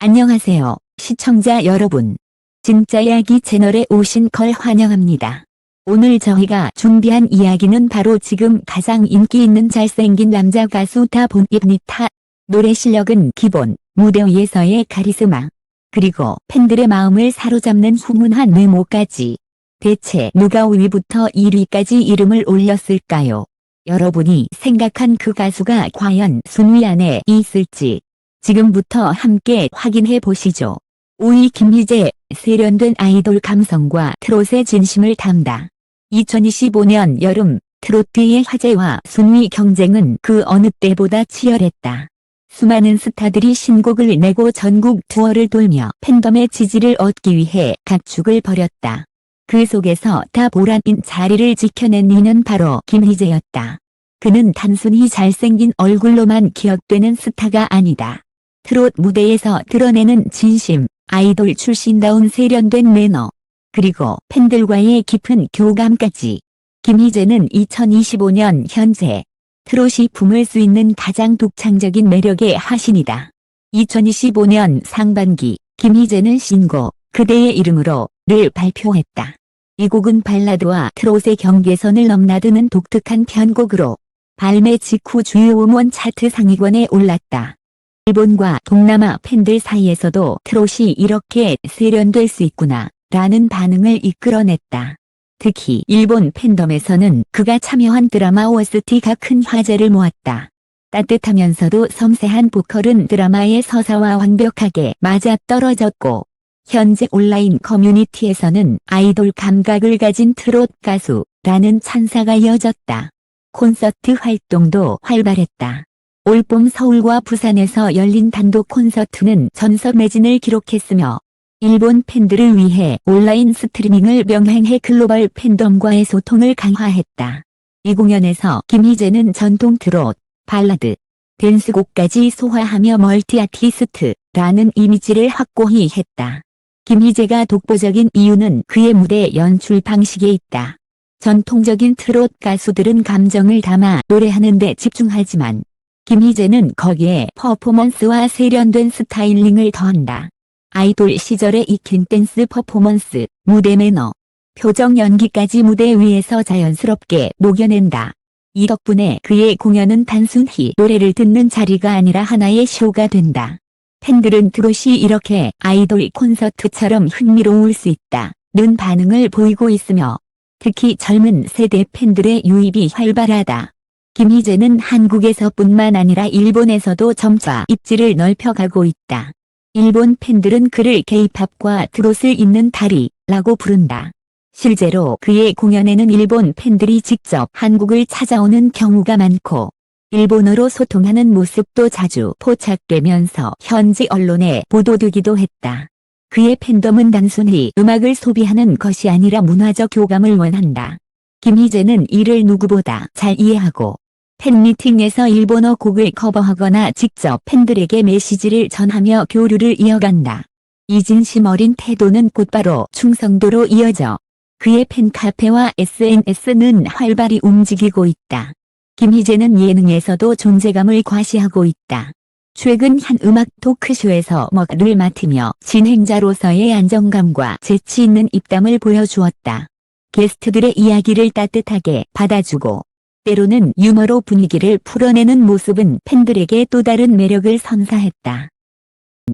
안녕하세요, 시청자 여러분. 진짜 이야기 채널에 오신 걸 환영합니다. 오늘 저희가 준비한 이야기는 바로 지금 가장 인기 있는 잘생긴 남자 가수 다본입니다. 노래 실력은 기본, 무대 위에서의 카리스마, 그리고 팬들의 마음을 사로잡는 훈훈한 외모까지. 대체 누가 5위부터 1위까지 이름을 올렸을까요? 여러분이 생각한 그 가수가 과연 순위 안에 있을지 지금부터 함께 확인해 보시죠. 5위 김희재, 세련된 아이돌 감성과 트롯의 진심을 담다. 2025년 여름, 트로트의 화제와 순위 경쟁은 그 어느 때보다 치열했다. 수많은 스타들이 신곡을 내고 전국 투어를 돌며 팬덤의 지지를 얻기 위해 각축을 벌였다. 그 속에서 다보라인 자리를 지켜낸 이는 바로 김희재였다. 그는 단순히 잘생긴 얼굴로만 기억되는 스타가 아니다. 트롯 무대에서 드러내는 진심, 아이돌 출신다운 세련된 매너, 그리고 팬들과의 깊은 교감까지. 김희재는 2025년 현재 트롯이 품을 수 있는 가장 독창적인 매력의 화신이다. 2025년 상반기 김희재는 신곡 그대의 이름으로를 발표했다. 이 곡은 발라드와 트롯의 경계선을 넘나드는 독특한 편곡으로 발매 직후 주요 음원 차트 상위권에 올랐다. 일본과 동남아 팬들 사이에서도 트롯이 이렇게 세련될 수 있구나 라는 반응을 이끌어냈다. 특히 일본 팬덤에서는 그가 참여한 드라마 OST가 큰 화제를 모았다. 따뜻하면서도 섬세한 보컬은 드라마의 서사와 완벽하게 맞아떨어졌고, 현재 온라인 커뮤니티에서는 아이돌 감각을 가진 트롯 가수라는 찬사가 이어졌다. 콘서트 활동도 활발했다. 올봄 서울과 부산에서 열린 단독 콘서트는 전석 매진을 기록했으며 일본 팬들을 위해 온라인 스트리밍을 병행해 글로벌 팬덤과의 소통을 강화했다. 이 공연에서 김희재는 전통 트롯, 발라드, 댄스곡까지 소화하며 멀티 아티스트라는 이미지를 확고히 했다. 김희재가 독보적인 이유는 그의 무대 연출 방식에 있다. 전통적인 트롯 가수들은 감정을 담아 노래하는 데 집중하지만 김희재는 거기에 퍼포먼스와 세련된 스타일링을 더한다. 아이돌 시절에 익힌 댄스 퍼포먼스, 무대 매너, 표정 연기까지 무대 위에서 자연스럽게 녹여낸다. 이 덕분에 그의 공연은 단순히 노래를 듣는 자리가 아니라 하나의 쇼가 된다. 팬들은 트롯이 이렇게 아이돌 콘서트처럼 흥미로울 수 있다는 반응을 보이고 있으며 특히 젊은 세대 팬들의 유입이 활발하다. 김희재는 한국에서뿐만 아니라 일본에서도 점차 입지를 넓혀가고 있다. 일본 팬들은 그를 K-팝과 트롯을 잇는 달이라고 부른다. 실제로 그의 공연에는 일본 팬들이 직접 한국을 찾아오는 경우가 많고 일본어로 소통하는 모습도 자주 포착되면서 현지 언론에 보도되기도 했다. 그의 팬덤은 단순히 음악을 소비하는 것이 아니라 문화적 교감을 원한다. 김희재는 이를 누구보다 잘 이해하고 팬미팅에서 일본어 곡을 커버하거나 직접 팬들에게 메시지를 전하며 교류를 이어간다. 이 진심 어린 태도는 곧바로 충성도로 이어져 그의 팬카페와 SNS는 활발히 움직이고 있다. 김희재는 예능에서도 존재감을 과시하고 있다. 최근 한 음악 토크쇼에서 먹을 맡으며 진행자로서의 안정감과 재치 있는 입담을 보여주었다. 게스트들의 이야기를 따뜻하게 받아주고 때로는 유머로 분위기를 풀어내는 모습은 팬들에게 또 다른 매력을 선사했다.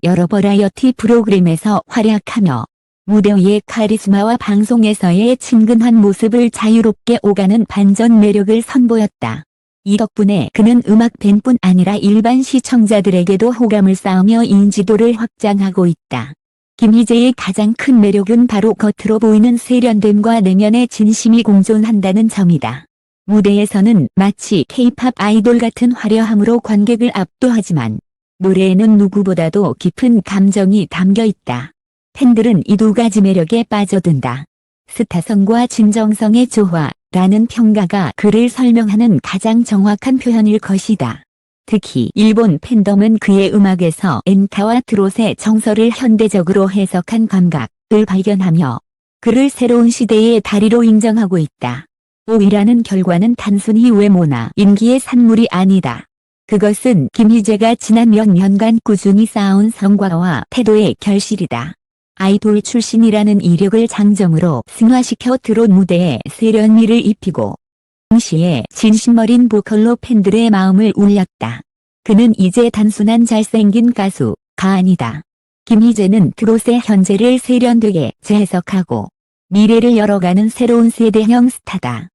여러 버라이어티 프로그램에서 활약하며 무대 위의 카리스마와 방송에서의 친근한 모습을 자유롭게 오가는 반전 매력을 선보였다. 이 덕분에 그는 음악 팬뿐 아니라 일반 시청자들에게도 호감을 쌓으며 인지도를 확장하고 있다. 김희재의 가장 큰 매력은 바로 겉으로 보이는 세련됨과 내면의 진심이 공존한다는 점이다. 무대에서는 마치 K-팝 아이돌 같은 화려함으로 관객을 압도하지만 노래에는 누구보다도 깊은 감정이 담겨 있다. 팬들은 이 두 가지 매력에 빠져든다. 스타성과 진정성의 조화라는 평가가 그를 설명하는 가장 정확한 표현일 것이다. 특히 일본 팬덤은 그의 음악에서 엔타와 트롯의 정서를 현대적으로 해석한 감각을 발견하며 그를 새로운 시대의 다리로 인정하고 있다. 5위라는 결과는 단순히 외모나 인기의 산물이 아니다. 그것은 김희재가 지난 몇 년간 꾸준히 쌓아온 성과와 태도의 결실이다. 아이돌 출신이라는 이력을 장점으로 승화시켜 트롯 무대에 세련미를 입히고 동시에 진심어린 보컬로 팬들의 마음을 울렸다. 그는 이제 단순한 잘생긴 가수가 아니다. 김희재는 트롯의 현재를 세련되게 재해석하고 미래를 열어가는 새로운 세대형 스타다.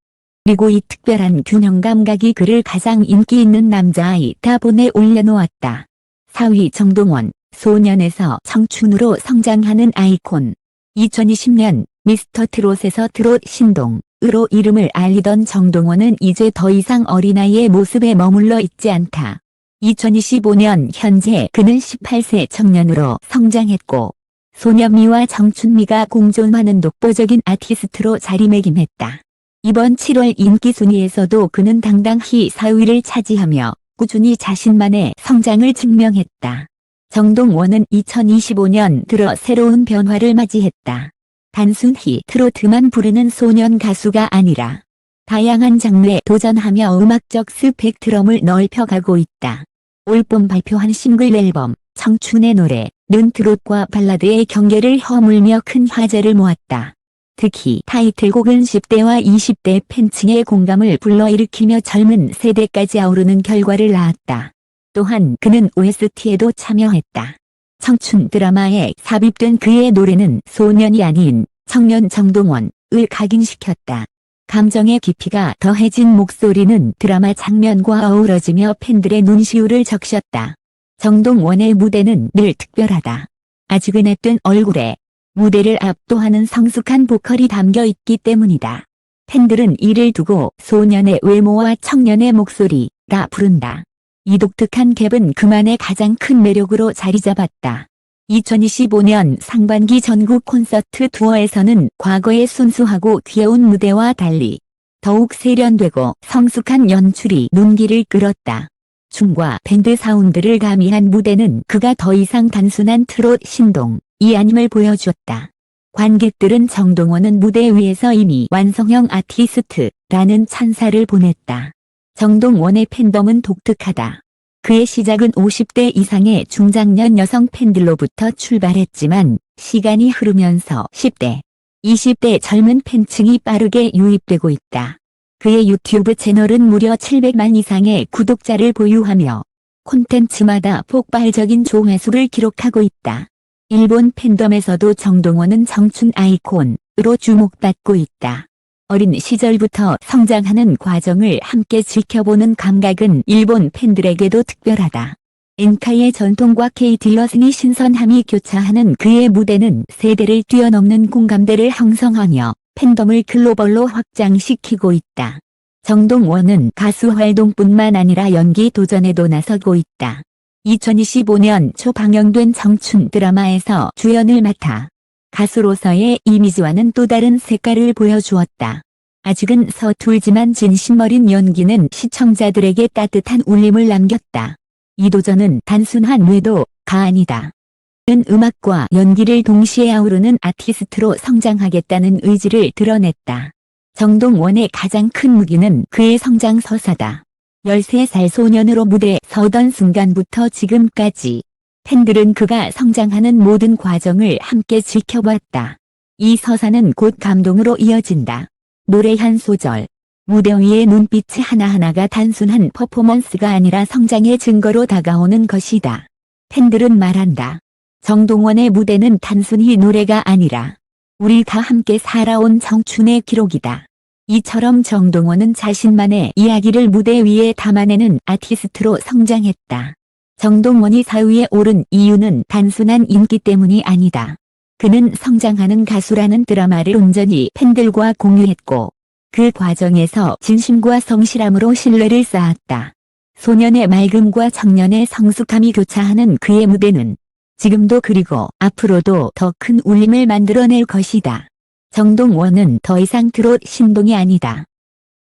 그리고 이 특별한 균형 감각이 그를 가장 인기 있는 남자아이 타본에 올려놓았다. 4위 정동원, 소년에서 청춘으로 성장하는 아이콘. 2020년 미스터 트롯에서 트롯 신동으로 이름을 알리던 정동원은 이제 더 이상 어린아이의 모습에 머물러 있지 않다. 2025년 현재 그는 18세 청년으로 성장했고 소년미와 청춘미가 공존하는 독보적인 아티스트로 자리매김했다. 이번 7월 인기 순위에서도 그는 당당히 4위를 차지하며 꾸준히 자신만의 성장을 증명했다. 정동원은 2025년 들어 새로운 변화를 맞이했다. 단순히 트로트만 부르는 소년 가수가 아니라 다양한 장르에 도전하며 음악적 스펙트럼을 넓혀가고 있다. 올봄 발표한 싱글 앨범 청춘의 노래는 트롯과 발라드의 경계를 허물며 큰 화제를 모았다. 특히 타이틀곡은 10대와 20대 팬층의 공감을 불러일으키며 젊은 세대까지 아우르는 결과를 낳았다. 또한 그는 OST에도 참여했다. 청춘 드라마에 삽입된 그의 노래는 소년이 아닌 청년 정동원을 각인시켰다. 감정의 깊이가 더해진 목소리는 드라마 장면과 어우러지며 팬들의 눈시울을 적셨다. 정동원의 무대는 늘 특별하다. 아직은 앳된 얼굴에 무대를 압도하는 성숙한 보컬이 담겨있기 때문이다. 팬들은 이를 두고 소년의 외모와 청년의 목소리라 부른다. 이 독특한 갭은 그만의 가장 큰 매력으로 자리잡았다. 2025년 상반기 전국 콘서트 투어에서는 과거의 순수하고 귀여운 무대와 달리 더욱 세련되고 성숙한 연출이 눈길을 끌었다. 춤과 밴드 사운드를 가미한 무대는 그가 더 이상 단순한 트롯 신동이 아님을 보여주었다. 관객들은 정동원은 무대 위에서 이미 완성형 아티스트라는 찬사를 보냈다. 정동원의 팬덤은 독특하다. 그의 시작은 50대 이상의 중장년 여성 팬들로부터 출발했지만 시간이 흐르면서 10대, 20대 젊은 팬층이 빠르게 유입되고 있다. 그의 유튜브 채널은 무려 700만 이상의 구독자를 보유하며 콘텐츠마다 폭발적인 조회수를 기록하고 있다. 일본 팬덤에서도 정동원은 청춘 아이콘으로 주목받고 있다. 어린 시절부터 성장하는 과정을 함께 지켜보는 감각은 일본 팬들에게도 특별하다. 엔카이의 전통과 KT 러슨이 신선함이 교차하는 그의 무대는 세대를 뛰어넘는 공감대를 형성하며 팬덤을 글로벌로 확장시키고 있다. 정동원은 가수 활동뿐만 아니라 연기 도전에도 나서고 있다. 2025년 초 방영된 청춘 드라마에서 주연을 맡아 가수로서의 이미지와는 또 다른 색깔을 보여주었다. 아직은 서툴지만 진심 어린 연기는 시청자들에게 따뜻한 울림을 남겼다. 이 도전은 단순한 외도가 아니다. 그는 음악과 연기를 동시에 아우르는 아티스트로 성장하겠다는 의지를 드러냈다. 정동원의 가장 큰 무기는 그의 성장 서사다. 13살 소년으로 무대에 서던 순간부터 지금까지 팬들은 그가 성장하는 모든 과정을 함께 지켜봤다. 이 서사는 곧 감동으로 이어진다. 노래 한 소절, 무대 위의 눈빛 하나하나가 단순한 퍼포먼스가 아니라 성장의 증거로 다가오는 것이다. 팬들은 말한다. 정동원의 무대는 단순히 노래가 아니라 우리가 함께 살아온 청춘의 기록이다. 이처럼 정동원은 자신만의 이야기를 무대 위에 담아내는 아티스트로 성장했다. 정동원이 4위에 오른 이유는 단순한 인기 때문이 아니다. 그는 성장하는 가수라는 드라마를 온전히 팬들과 공유했고 그 과정에서 진심과 성실함으로 신뢰를 쌓았다. 소년의 맑음과 청년의 성숙함이 교차하는 그의 무대는 지금도 그리고 앞으로도 더 큰 울림을 만들어낼 것이다. 정동원은 더 이상 트롯 신동이 아니다.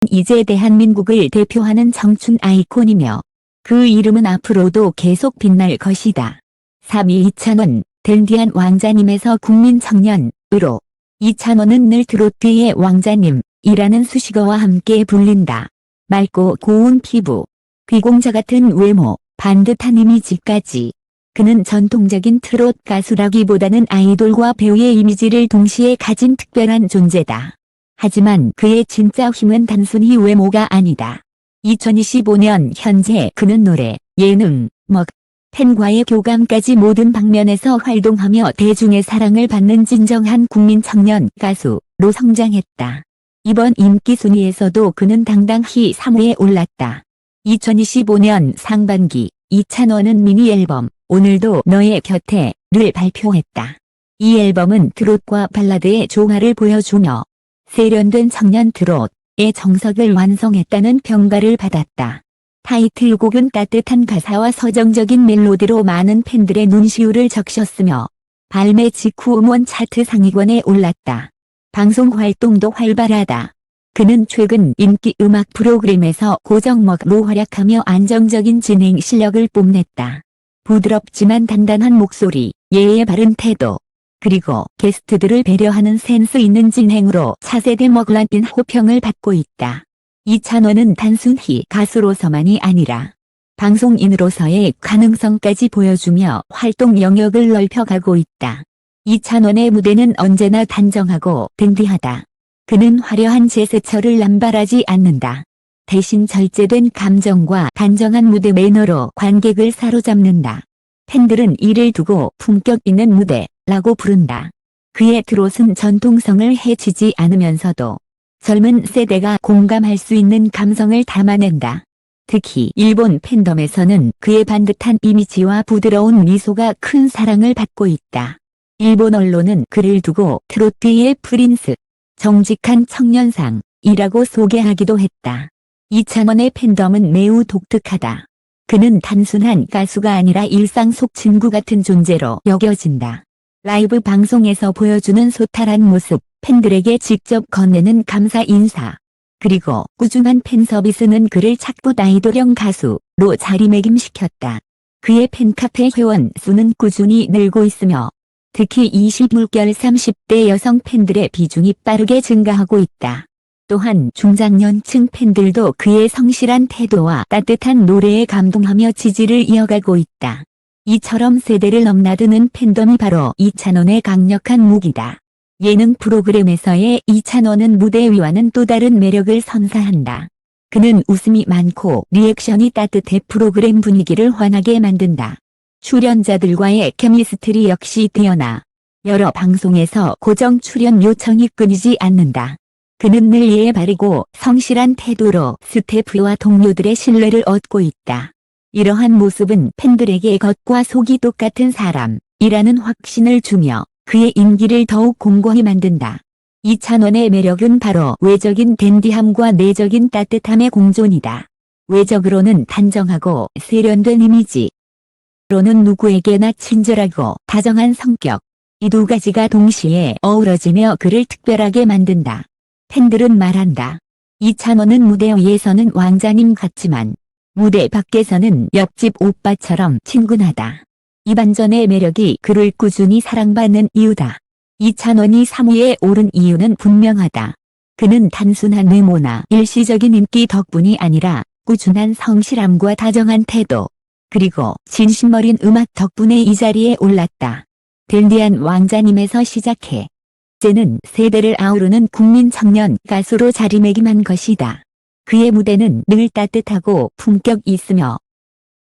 이제 대한민국을 대표하는 청춘 아이콘이며 그 이름은 앞으로도 계속 빛날 것이다. 3위 이찬원, 댄디한 왕자님에서 국민 청년으로 이찬원은 늘 트로트의 왕자님이라는 수식어와 함께 불린다. 맑고 고운 피부, 귀공자 같은 외모, 반듯한 이미지까지. 그는 전통적인 트롯 가수라기보다는 아이돌과 배우의 이미지를 동시에 가진 특별한 존재다. 하지만 그의 진짜 힘은 단순히 외모가 아니다. 2025년 현재 그는 노래, 예능, 팬과의 교감까지 모든 방면에서 활동하며 대중의 사랑을 받는 진정한 국민 청년 가수로 성장했다. 이번 인기 순위에서도 그는 당당히 3위에 올랐다. 2025년 상반기 이찬원은 미니 앨범 오늘도 너의 곁에를 발표했다. 이 앨범은 트롯과 발라드의 조화를 보여주며 세련된 청년 트롯의 정석을 완성했다는 평가를 받았다. 타이틀곡은 따뜻한 가사와 서정적인 멜로디로 많은 팬들의 눈시울을 적셨으며 발매 직후 음원 차트 상위권에 올랐다. 방송 활동도 활발하다. 그는 최근 인기 음악 프로그램에서 고정먹로 활약하며 안정적인 진행 실력을 뽐냈다. 부드럽지만 단단한 목소리, 예의 바른 태도, 그리고 게스트들을 배려하는 센스 있는 진행으로 차세대 먹라인 호평을 받고 있다. 이찬원은 단순히 가수로서만이 아니라 방송인으로서의 가능성까지 보여주며 활동 영역을 넓혀가고 있다. 이찬원의 무대는 언제나 단정하고 댄디하다. 그는 화려한 제스처를 남발하지 않는다. 대신 절제된 감정과 단정한 무대 매너로 관객을 사로잡는다. 팬들은 이를 두고 품격 있는 무대라고 부른다. 그의 트롯은 전통성을 해치지 않으면서도 젊은 세대가 공감할 수 있는 감성을 담아낸다. 특히 일본 팬덤에서는 그의 반듯한 이미지와 부드러운 미소가 큰 사랑을 받고 있다. 일본 언론은 그를 두고 트로트의 프린스, 정직한 청년상이라고 소개하기도 했다. 이찬원의 팬덤은 매우 독특하다. 그는 단순한 가수가 아니라 일상 속 친구 같은 존재로 여겨진다. 라이브 방송에서 보여주는 소탈한 모습, 팬들에게 직접 건네는 감사 인사, 그리고 꾸준한 팬 서비스는 그를 착붙 아이돌형 가수로 자리매김시켰다. 그의 팬카페 회원 수는 꾸준히 늘고 있으며 특히 20물결 30대 여성 팬들의 비중이 빠르게 증가하고 있다. 또한 중장년층 팬들도 그의 성실한 태도와 따뜻한 노래에 감동하며 지지를 이어가고 있다. 이처럼 세대를 넘나드는 팬덤이 바로 이찬원의 강력한 무기다. 예능 프로그램에서의 이찬원은 무대 위와는 또 다른 매력을 선사한다. 그는 웃음이 많고 리액션이 따뜻해 프로그램 분위기를 환하게 만든다. 출연자들과의 케미스트리 역시 뛰어나 여러 방송에서 고정 출연 요청이 끊이지 않는다. 그는 늘 예의 바르고 성실한 태도로 스태프와 동료들의 신뢰를 얻고 있다. 이러한 모습은 팬들에게 겉과 속이 똑같은 사람이라는 확신을 주며 그의 인기를 더욱 공고히 만든다. 이찬원의 매력은 바로 외적인 댄디함과 내적인 따뜻함의 공존이다. 외적으로는 단정하고 세련된 이미지, 로는 누구에게나 친절하고 다정한 성격, 이 두 가지가 동시에 어우러지며 그를 특별하게 만든다. 팬들은 말한다. 이찬원은 무대 위에서는 왕자님 같지만 무대 밖에서는 옆집 오빠처럼 친근하다. 이 반전의 매력이 그를 꾸준히 사랑받는 이유다. 이찬원이 3위에 오른 이유는 분명하다. 그는 단순한 외모나 일시적인 인기 덕분이 아니라 꾸준한 성실함과 다정한 태도, 그리고 진심어린 음악 덕분에 이 자리에 올랐다. 댄디한 왕자님에서 시작해 이제는 세대를 아우르는 국민 청년 가수로 자리매김한 것이다. 그의 무대는 늘 따뜻하고 품격 있으며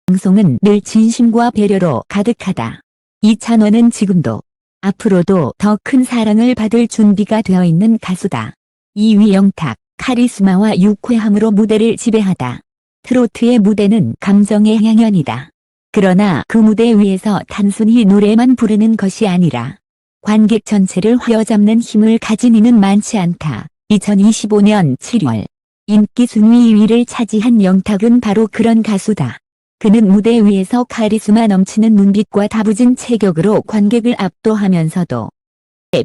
방송은 늘 진심과 배려로 가득하다. 이찬원은 지금도 앞으로도 더 큰 사랑을 받을 준비가 되어 있는 가수다. 2위 영탁, 카리스마와 유쾌함으로 무대를 지배하다. 트로트의 무대는 감정의 향연이다. 그러나 그 무대 위에서 단순히 노래만 부르는 것이 아니라 관객 전체를 휘어잡는 힘을 가진 이는 많지 않다. 2025년 7월 인기 순위 2위를 차지한 영탁은 바로 그런 가수다. 그는 무대 위에서 카리스마 넘치는 눈빛과 다부진 체격으로 관객을 압도하면서도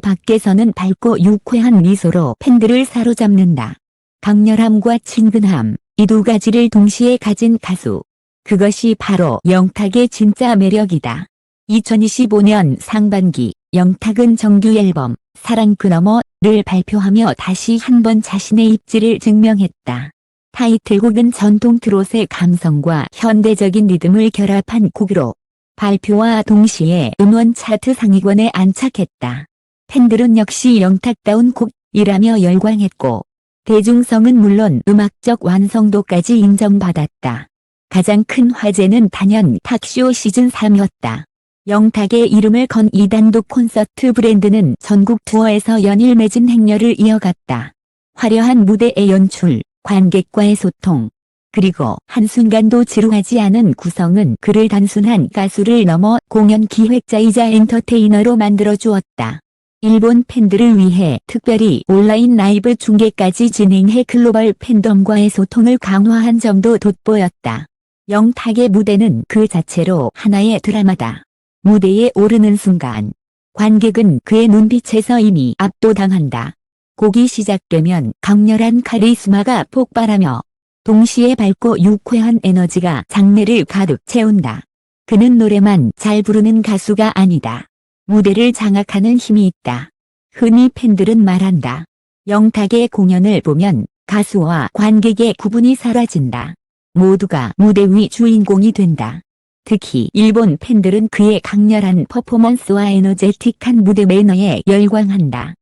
밖에서는 밝고 유쾌한 미소로 팬들을 사로잡는다. 강렬함과 친근함, 이 두 가지를 동시에 가진 가수. 그것이 바로 영탁의 진짜 매력이다. 2025년 상반기 영탁은 정규 앨범 사랑 그 너머를 발표하며 다시 한번 자신의 입지를 증명했다. 타이틀곡은 전통 트롯의 감성과 현대적인 리듬을 결합한 곡으로 발표와 동시에 음원 차트 상위권에 안착했다. 팬들은 역시 영탁다운 곡이라며 열광했고 대중성은 물론 음악적 완성도까지 인정받았다. 가장 큰 화제는 단연 탁쇼 시즌3였다. 영탁의 이름을 건 이 단독 콘서트 브랜드는 전국 투어에서 연일 매진 행렬을 이어갔다. 화려한 무대의 연출, 관객과의 소통, 그리고 한순간도 지루하지 않은 구성은 그를 단순한 가수를 넘어 공연 기획자이자 엔터테이너로 만들어 주었다. 일본 팬들을 위해 특별히 온라인 라이브 중계까지 진행해 글로벌 팬덤과의 소통을 강화한 점도 돋보였다. 영탁의 무대는 그 자체로 하나의 드라마다. 무대에 오르는 순간 관객은 그의 눈빛에서 이미 압도당한다. 곡이 시작되면 강렬한 카리스마가 폭발하며 동시에 밝고 유쾌한 에너지가 장내를 가득 채운다. 그는 노래만 잘 부르는 가수가 아니다. 무대를 장악하는 힘이 있다. 흔히 팬들은 말한다. 영탁의 공연을 보면 가수와 관객의 구분이 사라진다. 모두가 무대 위 주인공이 된다. 특히 일본 팬들은 그의 강렬한 퍼포먼스와 에너제틱한 무대 매너에 열광한다.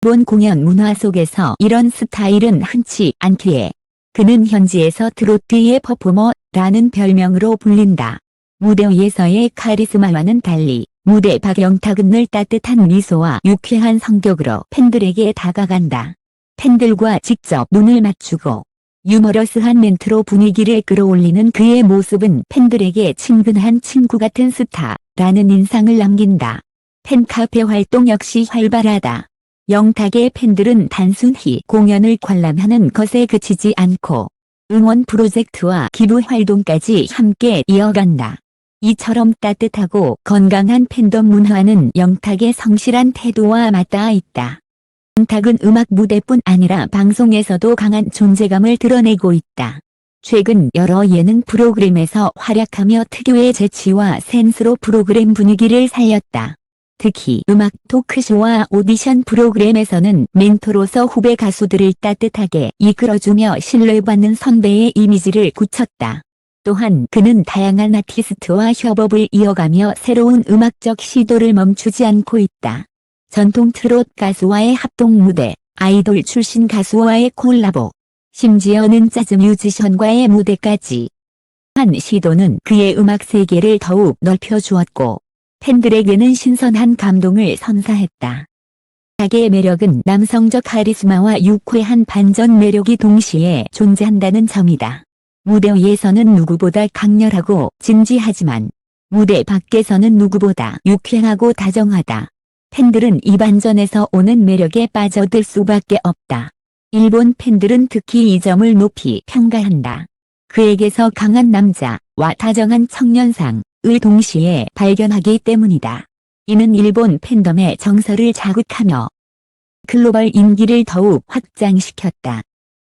일본 공연 문화 속에서 이런 스타일은 흔치 않기에 그는 현지에서 트로트의 퍼포머라는 별명으로 불린다. 무대 위에서의 카리스마와는 달리 무대 밖 영탁은 늘 따뜻한 미소와 유쾌한 성격으로 팬들에게 다가간다. 팬들과 직접 눈을 맞추고 유머러스한 멘트로 분위기를 끌어올리는 그의 모습은 팬들에게 친근한 친구 같은 스타라는 인상을 남긴다. 팬카페 활동 역시 활발하다. 영탁의 팬들은 단순히 공연을 관람하는 것에 그치지 않고 응원 프로젝트와 기부 활동까지 함께 이어간다. 이처럼 따뜻하고 건강한 팬덤 문화는 영탁의 성실한 태도와 맞닿아 있다. 영탁은 음악 무대뿐 아니라 방송에서도 강한 존재감을 드러내고 있다. 최근 여러 예능 프로그램에서 활약하며 특유의 재치와 센스로 프로그램 분위기를 살렸다. 특히 음악 토크쇼와 오디션 프로그램에서는 멘토로서 후배 가수들을 따뜻하게 이끌어주며 신뢰받는 선배의 이미지를 굳혔다. 또한 그는 다양한 아티스트와 협업을 이어가며 새로운 음악적 시도를 멈추지 않고 있다. 전통 트롯 가수와의 합동 무대, 아이돌 출신 가수와의 콜라보, 심지어는 재즈 뮤지션과의 무대까지 한 시도는 그의 음악 세계를 더욱 넓혀주었고 팬들에게는 신선한 감동을 선사했다. 영탁의 매력은 남성적 카리스마와 유쾌한 반전 매력이 동시에 존재한다는 점이다. 무대 위에서는 누구보다 강렬하고 진지하지만 무대 밖에서는 누구보다 유쾌하고 다정하다. 팬들은 이 반전에서 오는 매력에 빠져들 수밖에 없다. 일본 팬들은 특히 이 점을 높이 평가한다. 그에게서 강한 남자와 다정한 청년상을 동시에 발견하기 때문이다. 이는 일본 팬덤의 정서를 자극하며 글로벌 인기를 더욱 확장시켰다.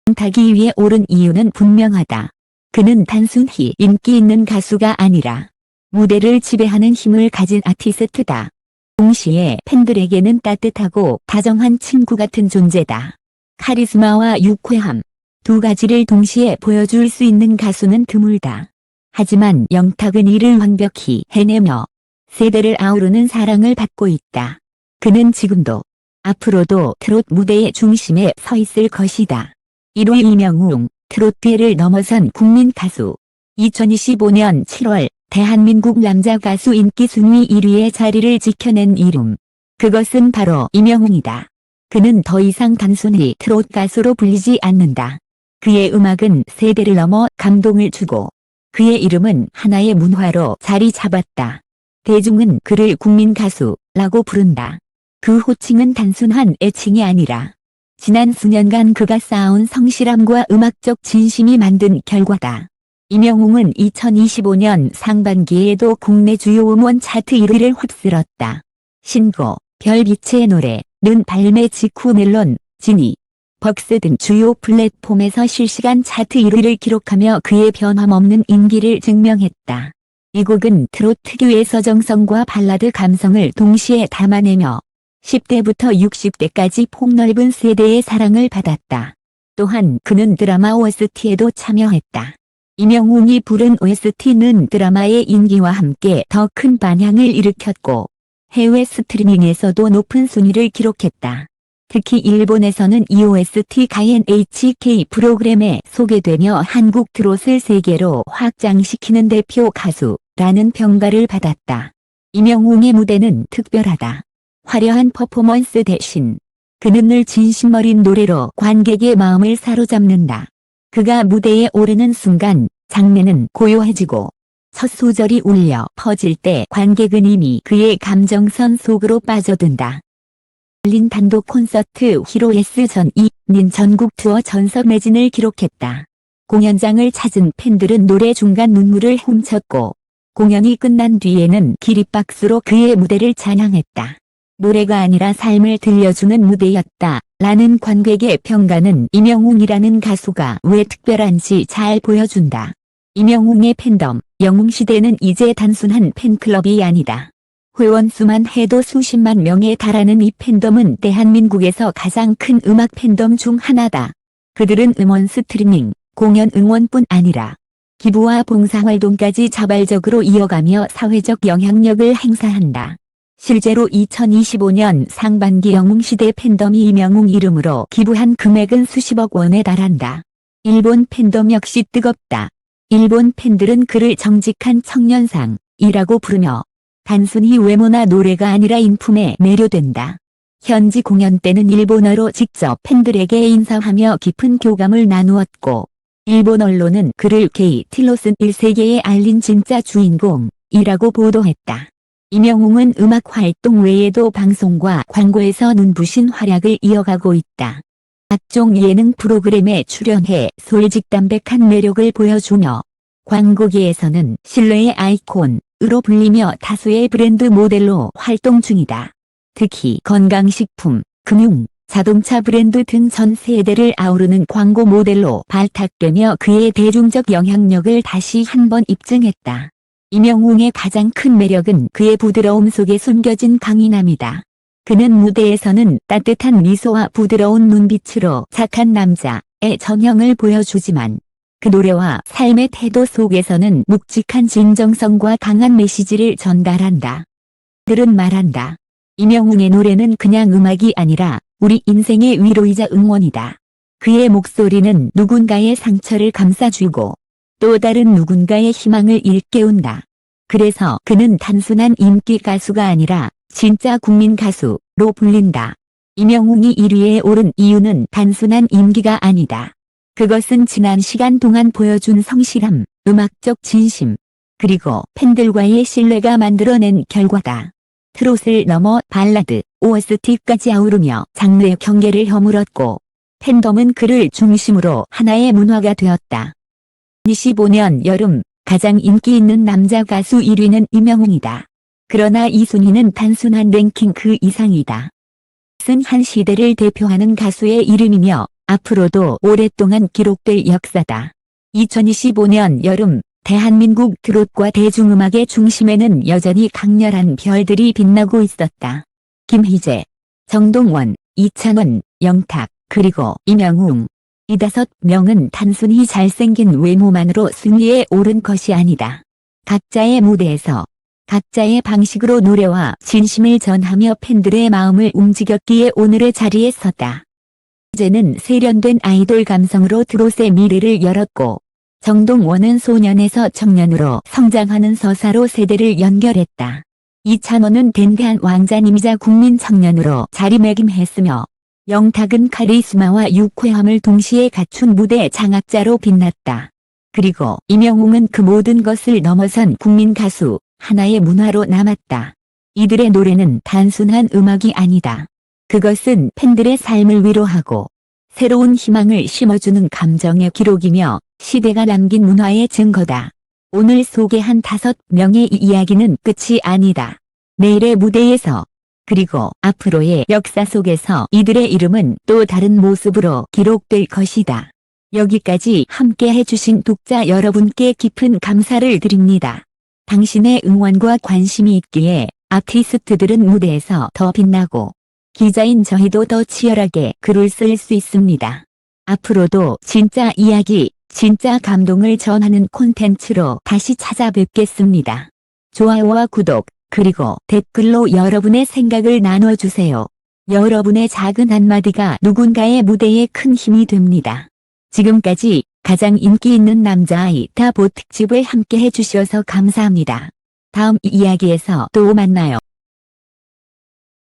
영탁이 위에 오른 이유는 분명하다. 그는 단순히 인기 있는 가수가 아니라 무대를 지배하는 힘을 가진 아티스트다. 동시에 팬들에게는 따뜻하고 다정한 친구 같은 존재다. 카리스마와 유쾌함, 두 가지를 동시에 보여줄 수 있는 가수는 드물다. 하지만 영탁은 이를 완벽히 해내며 세대를 아우르는 사랑을 받고 있다. 그는 지금도 앞으로도 트롯 무대의 중심에 서 있을 것이다. 1위 이명웅, 트로트를 넘어선 국민 가수. 2025년 7월 대한민국 남자 가수 인기 순위 1위의 자리를 지켜낸 이름. 그것은 바로 이명웅이다. 그는 더 이상 단순히 트롯 가수로 불리지 않는다. 그의 음악은 세대를 넘어 감동을 주고 그의 이름은 하나의 문화로 자리 잡았다. 대중은 그를 국민 가수라고 부른다. 그 호칭은 단순한 애칭이 아니라 지난 수년간 그가 쌓아온 성실함과 음악적 진심이 만든 결과다. 이명웅은 2025년 상반기에도 국내 주요 음원 차트 1위를 휩쓸었다. 신곡, 별빛의 노래는 발매 직후 멜론, 지니, 벅스 등 주요 플랫폼에서 실시간 차트 1위를 기록하며 그의 변함없는 인기를 증명했다. 이 곡은 트롯 특유의 서정성과 발라드 감성을 동시에 담아내며 10대부터 60대까지 폭넓은 세대의 사랑을 받았다. 또한 그는 드라마 OST에도 참여했다. 임영웅이 부른 OST는 드라마의 인기와 함께 더 큰 반향을 일으켰고 해외 스트리밍에서도 높은 순위를 기록했다. 특히 일본에서는 이 OST가 NHK 프로그램에 소개되며 한국 트롯을 세계로 확장시키는 대표 가수라는 평가를 받았다. 임영웅의 무대는 특별하다. 화려한 퍼포먼스 대신 그는 늘 진심 어린 노래로 관객의 마음을 사로잡는다. 그가 무대에 오르는 순간 장면은 고요해지고 첫 소절이 울려 퍼질 때 관객은 이미 그의 감정선 속으로 빠져든다. 열린 단독 콘서트 히로예스 전 2년 전국 투어 전석 매진을 기록했다. 공연장을 찾은 팬들은 노래 중간 눈물을 훔쳤고 공연이 끝난 뒤에는 기립박수로 그의 무대를 찬양했다. 노래가 아니라 삶을 들려주는 무대였다 라는 관객의 평가는 임영웅이라는 가수가 왜 특별한지 잘 보여준다. 임영웅의 팬덤, 영웅시대는 이제 단순한 팬클럽이 아니다. 회원수만 해도 수십만 명에 달하는 이 팬덤은 대한민국에서 가장 큰 음악 팬덤 중 하나다. 그들은 음원 스트리밍, 공연 응원뿐 아니라 기부와 봉사활동까지 자발적으로 이어가며 사회적 영향력을 행사한다. 실제로 2025년 상반기 영웅시대 팬덤이 임영웅 이름으로 기부한 금액은 수십억 원에 달한다. 일본 팬덤 역시 뜨겁다. 일본 팬들은 그를 정직한 청년상이라고 부르며 단순히 외모나 노래가 아니라 인품에 매료된다. 현지 공연 때는 일본어로 직접 팬들에게 인사하며 깊은 교감을 나누었고 일본 언론은 그를 게이 틸로슨 1세계에 알린 진짜 주인공이라고 보도했다. 임영웅은 음악 활동 외에도 방송과 광고에서 눈부신 활약을 이어가고 있다. 각종 예능 프로그램에 출연해 솔직담백한 매력을 보여주며 광고계에서는 신뢰의 아이콘으로 불리며 다수의 브랜드 모델로 활동 중이다. 특히 건강식품, 금융, 자동차 브랜드 등 전 세대를 아우르는 광고 모델로 발탁되며 그의 대중적 영향력을 다시 한번 입증했다. 임영웅의 가장 큰 매력은 그의 부드러움 속에 숨겨진 강인함이다. 그는 무대에서는 따뜻한 미소와 부드러운 눈빛으로 착한 남자의 전형을 보여주지만 그 노래와 삶의 태도 속에서는 묵직한 진정성과 강한 메시지를 전달한다. 그들은 말한다. 임영웅의 노래는 그냥 음악이 아니라 우리 인생의 위로이자 응원이다. 그의 목소리는 누군가의 상처를 감싸주고 또 다른 누군가의 희망을 일깨운다. 그래서 그는 단순한 인기 가수가 아니라 진짜 국민 가수로 불린다. 임영웅이 1위에 오른 이유는 단순한 인기가 아니다. 그것은 지난 시간 동안 보여준 성실함, 음악적 진심, 그리고 팬들과의 신뢰가 만들어낸 결과다. 트롯을 넘어 발라드, OST까지 아우르며 장르의 경계를 허물었고 팬덤은 그를 중심으로 하나의 문화가 되었다. 2025년 여름 가장 인기 있는 남자 가수 1위는 임영웅이다. 그러나 이 순위는 단순한 랭킹 그 이상이다. 이것은 한 시대를 대표하는 가수의 이름이며 앞으로도 오랫동안 기록될 역사다. 2025년 여름 대한민국 트롯과 대중음악의 중심에는 여전히 강렬한 별들이 빛나고 있었다. 김희재, 정동원, 이찬원, 영탁, 그리고 임영웅. 이 5명은 단순히 잘생긴 외모만으로 순위에 오른 것이 아니다. 각자의 무대에서 각자의 방식으로 노래와 진심을 전하며 팬들의 마음을 움직였기에 오늘의 자리에 섰다. 희재는 세련된 아이돌 감성으로 트롯의 미래를 열었고 정동원은 소년에서 청년으로 성장하는 서사로 세대를 연결했다. 이찬원은 댄대한 왕자님이자 국민 청년으로 자리매김했으며 영탁은 카리스마와 유쾌함을 동시에 갖춘 무대 장악자로 빛났다. 그리고 임영웅은 그 모든 것을 넘어선 국민 가수, 하나의 문화로 남았다. 이들의 노래는 단순한 음악이 아니다. 그것은 팬들의 삶을 위로하고 새로운 희망을 심어주는 감정의 기록이며 시대가 남긴 문화의 증거다. 오늘 소개한 5명의 이 이야기는 끝이 아니다. 내일의 무대에서 그리고 앞으로의 역사 속에서 이들의 이름은 또 다른 모습으로 기록될 것이다. 여기까지 함께 해주신 독자 여러분께 깊은 감사를 드립니다. 당신의 응원과 관심이 있기에 아티스트들은 무대에서 더 빛나고 기자인 저희도 더 치열하게 글을 쓸 수 있습니다. 앞으로도 진짜 이야기, 진짜 감동을 전하는 콘텐츠로 다시 찾아뵙겠습니다. 좋아요와 구독, 그리고 댓글로 여러분의 생각을 나눠주세요. 여러분의 작은 한마디가 누군가의 무대에 큰 힘이 됩니다. 지금까지 가장 인기 있는 남자아이 다보 특집을 함께 해주셔서 감사합니다. 다음 이야기에서 또 만나요.